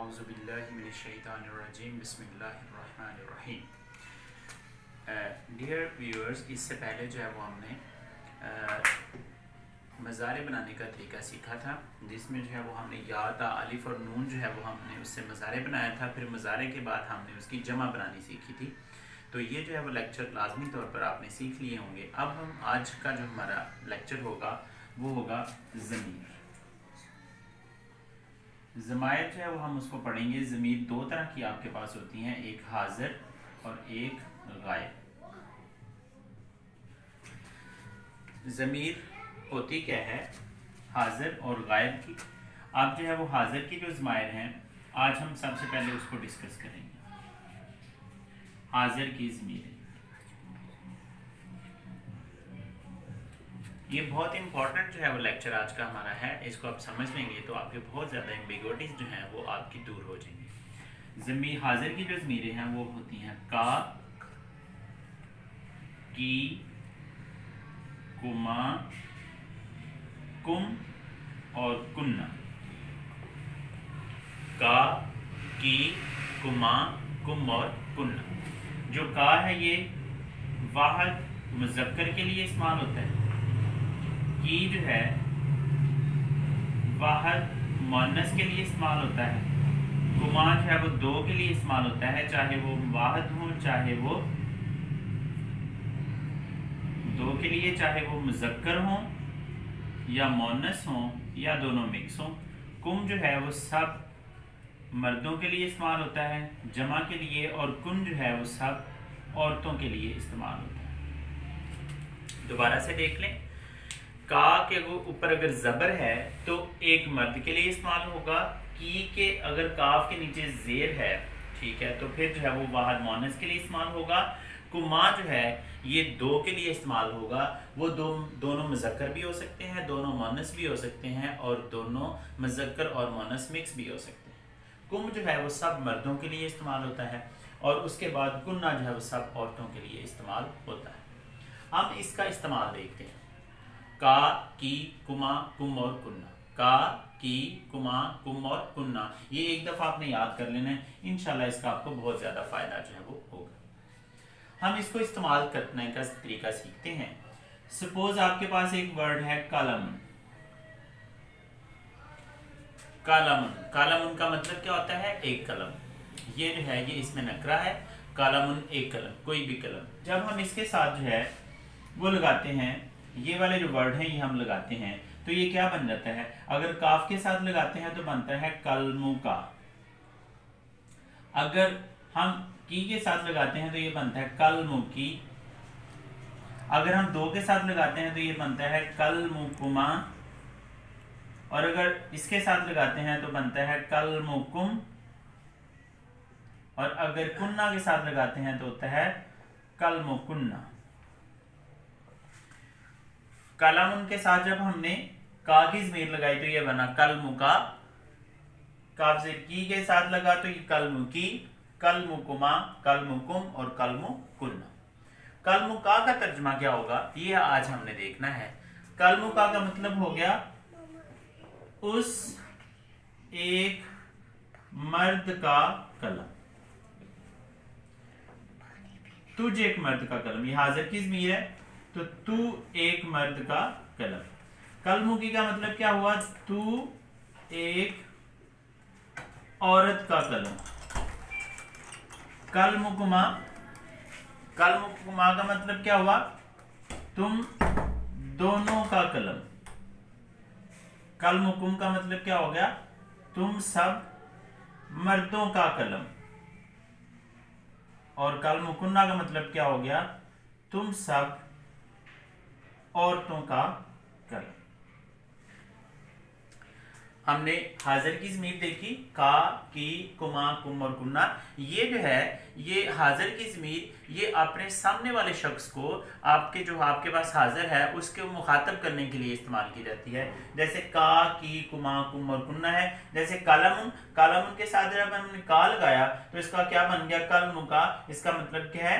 اعوذ باللہ من الشیطان الرجیم بسم اللہ الرحمن الرحیم. ڈیئر ویورز، اس سے پہلے جو ہے وہ ہم نے مضارع بنانے کا طریقہ سیکھا تھا، جس میں جو ہے وہ ہم نے یا تا الف اور نون جو ہے وہ ہم نے اس سے مضارع بنایا تھا. پھر مضارع کے بعد ہم نے اس کی جمع بنانی سیکھی تھی. تو یہ جو ہے وہ لیکچر لازمی طور پر آپ نے سیکھ لیے ہوں گے. اب ہم آج کا جو ہمارا لیکچر ہوگا وہ ہوگا ضمیر. ضمائر جو ہے وہ ہم اس کو پڑھیں گے. ضمیر دو طرح کی آپ کے پاس ہوتی ہیں، ایک حاضر اور ایک غائب. ضمیر ہوتی کیا ہے؟ حاضر اور غائب کی. آپ جو ہے وہ حاضر کی جو ضمائر ہیں آج ہم سب سے پہلے اس کو ڈسکس کریں گے. حاضر کی ضمیر یہ بہت امپورٹنٹ جو ہے وہ لیکچر آج کا ہمارا ہے. اس کو آپ سمجھ لیں گے تو آپ کے بہت زیادہ ایمبیگوٹیز جو ہیں وہ آپ کی دور ہو جائیں گی. ضمیر حاضر کی جو ضمیریں ہیں وہ ہوتی ہیں کا، کی، کما، کم اور کننا. کا، کی، کما، کم اور کننا. جو کا ہے یہ واحد مذکر کے لیے استعمال ہوتا ہے. کی جو ہے واحد مؤنث کے لیے استعمال ہوتا ہے. کما جو ہے وہ دو کے لیے استعمال ہوتا ہے، چاہے وہ واحد ہوں چاہے وہ دو کے لیے، چاہے وہ مذکر ہوں یا مؤنث ہوں یا دونوں مکس ہوں. کم جو ہے وہ سب مردوں کے لیے استعمال ہوتا ہے جمع کے لیے، اور کن جو ہے وہ سب عورتوں کے لیے استعمال ہوتا ہے. دوبارہ سے دیکھ لیں. کا کے اوپر اگر زبر ہے تو ایک مرد کے لیے استعمال ہوگا. کی کے اگر کاف کے نیچے زیر ہے، ٹھیک ہے، تو پھر جو ہے وہ واحد مؤنث کے لیے استعمال ہوگا. کما جو ہے یہ دو کے لیے استعمال ہوگا. وہ دونوں مذکر بھی ہو سکتے ہیں، دونوں مؤنث بھی ہو سکتے ہیں، اور دونوں مذکر اور مؤنث مکس بھی ہو سکتے ہیں. کم جو ہے وہ سب مردوں کے لیے استعمال ہوتا ہے، اور اس کے بعد کننا جو ہے وہ سب عورتوں کے لیے استعمال ہوتا ہے. ہم اس کا استعمال دیکھتے ہیں. کا، کی، کما، کم اور کننا. کا، کی، کما، کم اور کننا. یہ ایک دفعہ آپ نے یاد کر لینا ہے. انشاءاللہ اس کا آپ کو بہت زیادہ فائدہ جو ہے وہ ہوگا. ہم اس کو استعمال کرنے کا طریقہ سیکھتے ہیں. سپوز آپ کے پاس ایک ورڈ ہے قلم. قلم، قلم کا مطلب کیا ہوتا ہے؟ ایک قلم. یہ جو ہے یہ اس میں نکرہ ہے. قلم ایک قلم، کوئی بھی قلم. جب ہم اس کے ساتھ جو ہے وہ لگاتے ہیں، یہ والے جو ورڈ ہیں یہ ہم لگاتے ہیں، تو یہ کیا بن جاتا ہے؟ اگر کاف کے ساتھ لگاتے ہیں تو بنتا ہے قلم کا. اگر ہم کی کے ساتھ لگاتے ہیں تو یہ بنتا ہے قلم کی. اگر ہم دو کے ساتھ لگاتے ہیں تو یہ بنتا ہے قلم کما. اور اگر اس کے ساتھ لگاتے ہیں تو بنتا ہے قلم کم. اور اگر کننا کے ساتھ لگاتے ہیں تو ہوتا ہے قلم کننا. قلم کے ساتھ جب ہم نے کا کی ضمیر لگائی تو یہ بنا قلم کا. کاف زیر کی کے ساتھ لگا تو یہ قلم کی، قلم کما، قلم کم اور قلم کننا. قلم کا ترجمہ کیا ہوگا یہ آج ہم نے دیکھنا ہے. قلم کا مطلب ہو گیا اس ایک مرد کا قلم. تجھ ایک مرد کا قلم. یہ حاضر کی ضمیر ہے تو تو ایک مرد کا قلم. قلم کی کا مطلب کیا ہوا؟ تو ایک عورت کا قلم. قلم کما، قلم کما کا مطلب کیا ہوا؟ تم دونوں کا قلم. قلم کم کا مطلب کیا ہو گیا؟ تم سب مردوں کا قلم. اور قلم کننا کا مطلب کیا ہو گیا؟ تم سب عورتوں کا قلم. ہم نے حاضر کی ضمیر دیکھی، کا، کی، کما، کم اور کننا. یہ جو ہے یہ حاضر کی ضمیر یہ اپنے سامنے والے شخص کو آپ کے پاس حاضر ہے اس کے مخاطب کرنے کے لیے استعمال کی جاتی ہے. جیسے کا، کی، کما، کم اور کننا ہے. جیسے قلم، قلم کے ساتھ جب ہم نے کا لگایا تو اس کا کیا بن گیا؟ قلم کا. اس کا مطلب کیا ہے؟